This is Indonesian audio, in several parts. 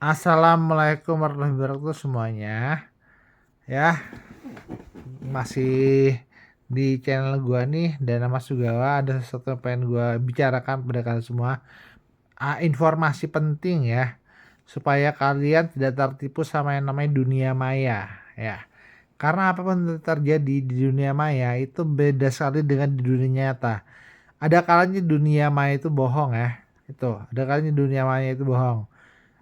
Assalamualaikum warahmatullahi wabarakatuh semuanya. Ya, masih di channel gua nih dan nama Sugawa ada sesuatu yang pengen gua bicarakan kepada kalian semua. Informasi penting ya supaya kalian tidak tertipu sama yang namanya dunia maya ya. Karena apapun yang terjadi di dunia maya itu beda sekali dengan di dunia nyata. Ada kalanya dunia maya itu bohong ya. Ada kalanya dunia maya itu bohong.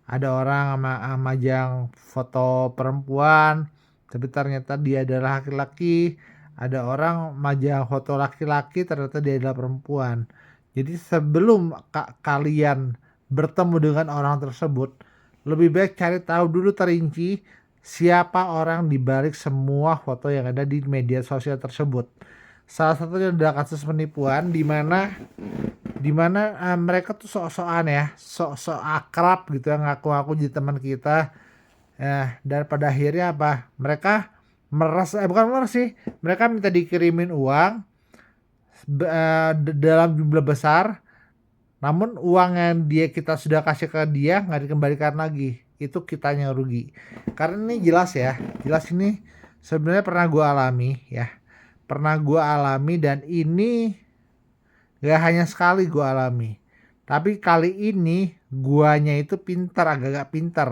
Ada orang majang foto perempuan, tapi ternyata dia adalah laki-laki. Ada orang majang foto laki-laki, ternyata dia adalah perempuan. Jadi sebelum kalian bertemu dengan orang tersebut, lebih baik cari tahu dulu terinci siapa orang di balik semua foto yang ada di media sosial tersebut. Salah satunya adalah kasus penipuan di mana mereka tuh sok-sokan ya, sok-sok akrab gitu ya, ngaku-ngaku jadi teman kita. Dan pada akhirnya apa? Mereka bukan meres sih, mereka minta dikirimin uang dalam jumlah besar, namun uang yang kita sudah kasih ke dia nggak dikembalikan lagi. Itu kitanya yang rugi. Karena ini jelas ya, jelas ini sebenarnya pernah gue alami ya. Pernah gue alami dan ini gak hanya sekali gue alami. Tapi kali ini guanya itu pintar, agak-agak pintar.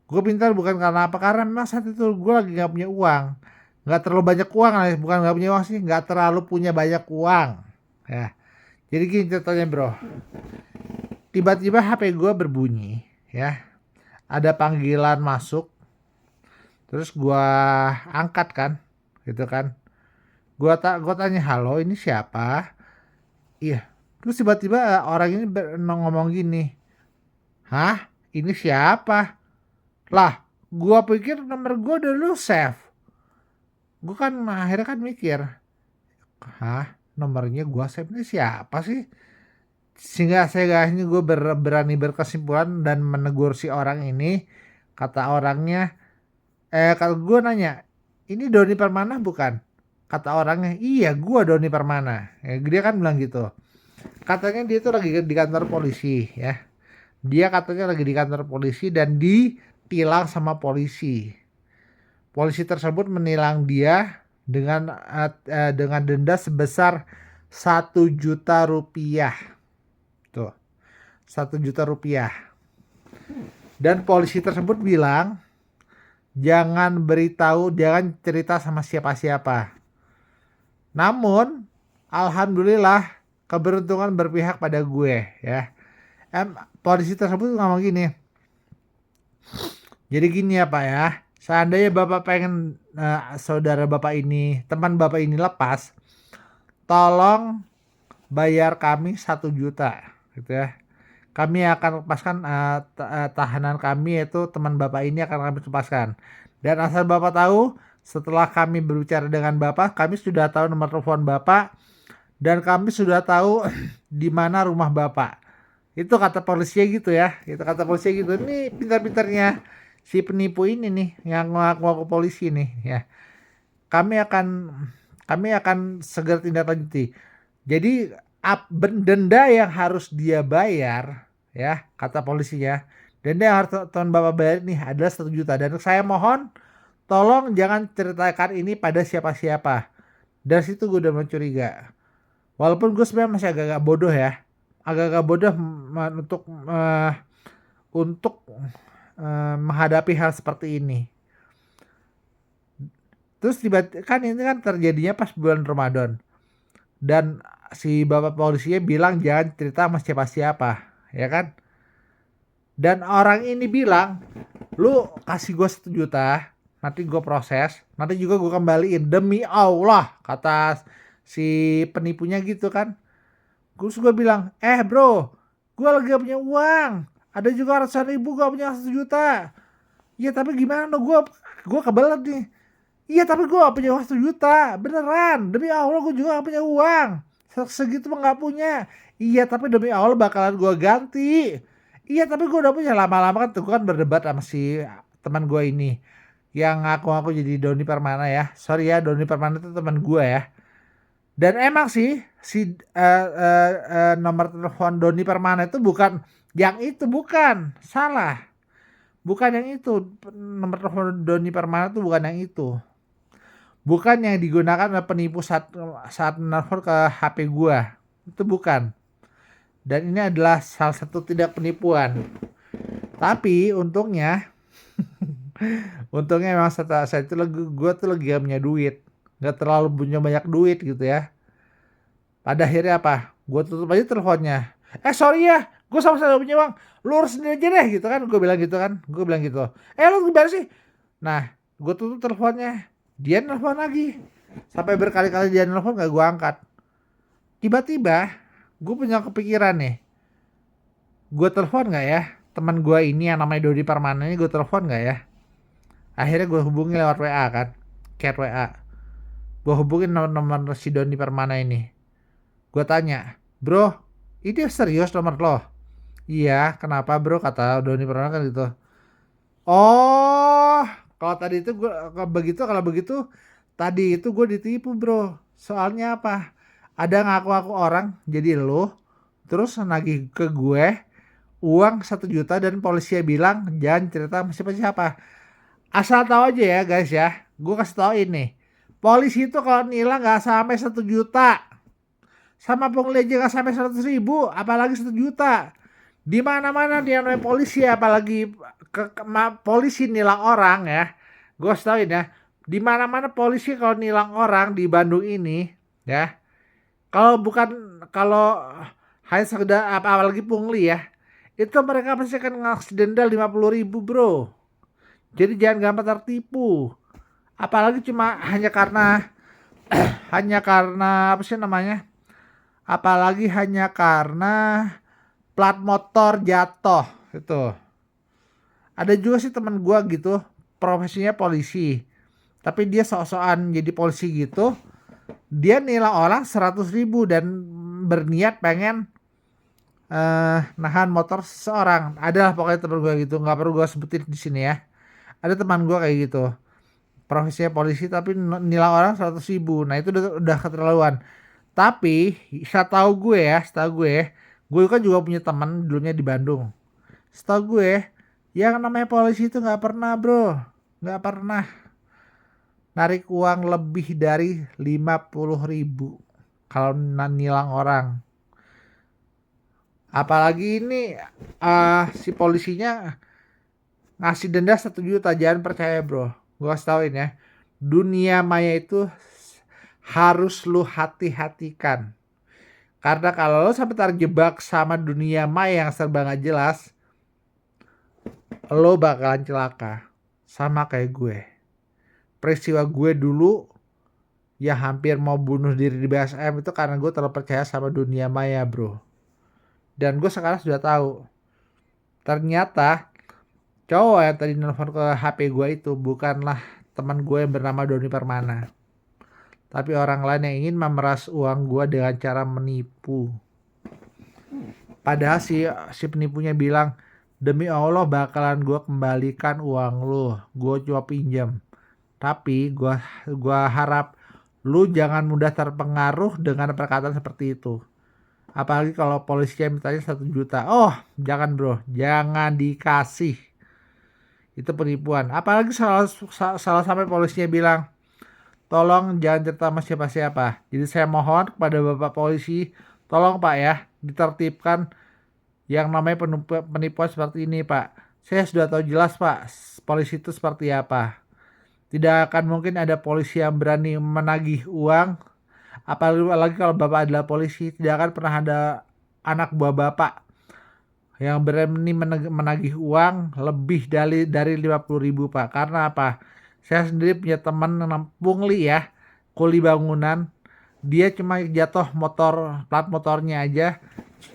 Gue pintar bukan karena apa, karena memang saat itu gue lagi gak punya uang. Gak terlalu banyak uang, bukan gak punya uang sih, gak terlalu punya banyak uang. Ya, jadi gini ceritanya bro. Tiba-tiba HP gue berbunyi ya. Ada panggilan masuk. Terus gue angkat kan, gitu kan. Gue tanya, halo ini siapa? Iya. Terus tiba-tiba orang ini ngomong gini, hah? Ini siapa? Lah, gua pikir nomor gua udah lu save. Gua kan akhirnya kan mikir, hah? Nomornya gua save ini siapa sih? Sehingga saya ini gue berani berkesimpulan dan menegur si orang ini. Kata orangnya, kalau gue nanya, ini Doni Permana bukan? Kata orangnya, iya gua Doni Permana. Dia kan bilang gitu. Katanya dia tuh lagi di kantor polisi ya. Dia katanya lagi di kantor polisi dan ditilang sama polisi. Polisi tersebut menilang dia dengan denda sebesar 1 juta rupiah. Tuh, 1 juta rupiah. Dan polisi tersebut bilang, jangan cerita sama siapa-siapa. Namun, alhamdulillah keberuntungan berpihak pada gue ya. Polisi tersebut ngomong gini, jadi gini ya Pak ya, seandainya Bapak pengen saudara Bapak ini, teman Bapak ini lepas, tolong bayar kami 1 juta gitu ya. Kami akan lepaskan tahanan kami, yaitu teman Bapak ini akan kami lepaskan. Dan asal Bapak tahu, setelah kami berbicara dengan Bapak, kami sudah tahu nomor telepon Bapak dan kami sudah tahu di mana rumah Bapak. Itu kata polisinya gitu ya. Itu kata polisinya gitu. Ini pintar-pintarnya si penipu ini nih yang ngaku-ngaku polisi nih ya. Kami akan kami akan segera tindak lanjuti. Jadi denda yang harus dia bayar ya, kata polisinya. Denda yang harus teman Bapak bayar nih adalah 1 juta, dan saya mohon tolong jangan ceritakan ini pada siapa-siapa. Dari situ gue udah mencuriga. Walaupun gue sebenarnya masih agak-agak bodoh ya, agak-agak bodoh untuk menghadapi hal seperti ini. Terus tiba-tiba kan ini kan terjadinya pas bulan Ramadan, dan si bapak polisinya bilang jangan cerita sama siapa-siapa, ya kan? Dan orang ini bilang, lu kasih gue 1 juta, nanti gue proses, nanti juga gue kembaliin demi Allah, kata si penipunya gitu kan. Terus gue bilang, bro, gue lagi gak punya uang, ada juga ratusan ribu gak punya 1 juta. Iya tapi gimana dong, gue kebelet nih. Iya tapi gue gak punya uang 1 juta, beneran, demi Allah gue juga gak punya uang segitu mah gak punya. Iya tapi demi Allah bakalan gue ganti. Iya tapi gue udah punya. Lama-lama kan tuh kan berdebat sama si teman gue ini yang ngaku-ngaku jadi Doni Permana ya. Sorry ya, Doni Permana itu teman gue ya. Dan emang sih si nomor telepon Doni Permana itu bukan yang itu, bukan, salah. Bukan yang itu, nomor telepon Doni Permana tuh bukan yang itu. Bukan yang digunakan oleh penipu saat nelfon ke HP gua. Itu bukan. Dan ini adalah salah satu tindak penipuan. Tapi untungnya memang saya itu gue tuh lagi gak punya duit, nggak terlalu punya banyak duit gitu ya. Pada akhirnya apa? Gue tutup aja teleponnya. Sorry ya, gue sama sekali gak punya uang. Lu urus sendiri aja deh gitu kan. Gue bilang gitu kan. Gue bilang gitu. Lu gimana sih? Nah, gue tutup teleponnya. Dia nelfon lagi. Sampai berkali-kali dia nelfon gak gue angkat. Tiba-tiba gue punya kepikiran nih. Gue telepon gak ya? Teman gue ini yang namanya Dodi Permana ini gue telepon gak ya? Akhirnya gue hubungi lewat WA kan. Chat WA. Gue hubungin nomor si Doni Permana ini. Gue tanya, bro, ini serius nomor lo? Iya, kenapa bro? Kata Doni Permana kan gitu. Oh, kalau tadi itu kalau begitu tadi itu gue ditipu bro. Soalnya apa? Ada ngaku-ngaku orang jadi lo, terus nagih ke gue uang 1 juta dan polisi bilang jangan cerita sama siapa-siapa. Asal tahu aja ya guys ya, gue kasih tau ini. Polisi itu kalau nilang nggak sampai 1 juta, sama pungli aja nggak sampai 100.000, apalagi 1 juta. Di mana-mana dia namanya polisi, apalagi polisi nilang orang ya. Gue tauin ya, di mana-mana polisi kalau nilang orang di Bandung ini ya, kalau hanya sekedar apalagi pungli ya, itu mereka pasti akan ngasih denda 50.000 bro. Jadi jangan gampang tertipu. Apalagi cuma hanya karena apa sih namanya? Apalagi hanya karena plat motor jatuh itu. Ada juga sih teman gua gitu, profesinya polisi. Tapi dia sok-sokan jadi polisi gitu. Dia nilang orang 100.000 dan berniat pengen nahan motor seseorang. Adalah pokoknya teman gua gitu, nggak perlu gua sebutin di sini ya. Ada teman gua kayak gitu. Profesinya polisi tapi nilang orang 100.000. Nah itu udah keterlaluan. Tapi setahu gue kan juga punya teman dulunya di Bandung. Setahu gue, yang namanya polisi itu nggak pernah bro, nggak pernah narik uang lebih dari 50.000 kalau nilang orang. Apalagi ini si polisinya ngasih denda 1 juta, jangan percaya bro. Gue kasih tauin ya, dunia maya itu harus lu hati-hatikan. Karena kalau lo sampai terjebak sama dunia maya yang serba gak jelas, lo bakalan celaka. Sama kayak gue. Peristiwa gue dulu yang hampir mau bunuh diri di BSM itu karena gue terlalu percaya sama dunia maya bro. Dan gue sekarang sudah tahu, ternyata cowok yang tadi nelfon ke HP gue itu bukanlah teman gue yang bernama Doni Permana, tapi orang lain yang ingin memeras uang gue dengan cara menipu. Padahal si penipunya bilang, demi Allah bakalan gue kembalikan uang lu, gue cuma pinjam. Tapi gue harap lu jangan mudah terpengaruh dengan perkataan seperti itu. Apalagi kalau polisinya mintanya 1 juta. Oh jangan bro, jangan dikasih. Itu penipuan. Apalagi salah sampai polisinya bilang, tolong jangan cerita sama siapa-siapa. Jadi saya mohon kepada Bapak polisi, tolong Pak ya, ditertibkan yang namanya penipuan seperti ini Pak. Saya sudah tahu jelas Pak, polisi itu seperti apa. Tidak akan mungkin ada polisi yang berani menagih uang. Apalagi kalau Bapak adalah polisi, tidak akan pernah ada anak buah Bapak yang berani menagih uang lebih dari 50.000 Pak. Karena apa? Saya sendiri punya teman pungli ya, kuli bangunan. Dia cuma jatuh plat motornya aja.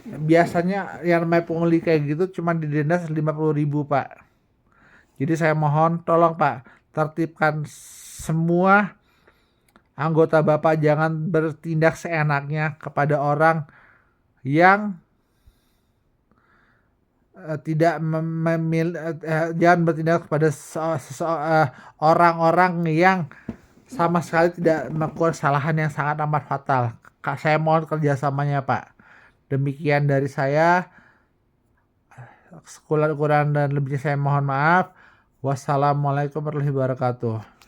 Biasanya yang namanya pungli kayak gitu cuma didenda 50.000 Pak. Jadi saya mohon tolong Pak, tertibkan semua anggota Bapak, jangan bertindak seenaknya kepada orang yang jangan bertindak kepada orang-orang yang sama sekali tidak melakukan kesalahan yang sangat amat fatal. Saya mohon kerjasamanya Pak. Demikian dari saya. Kurang dan lebihnya saya mohon maaf. Wassalamualaikum warahmatullahi wabarakatuh.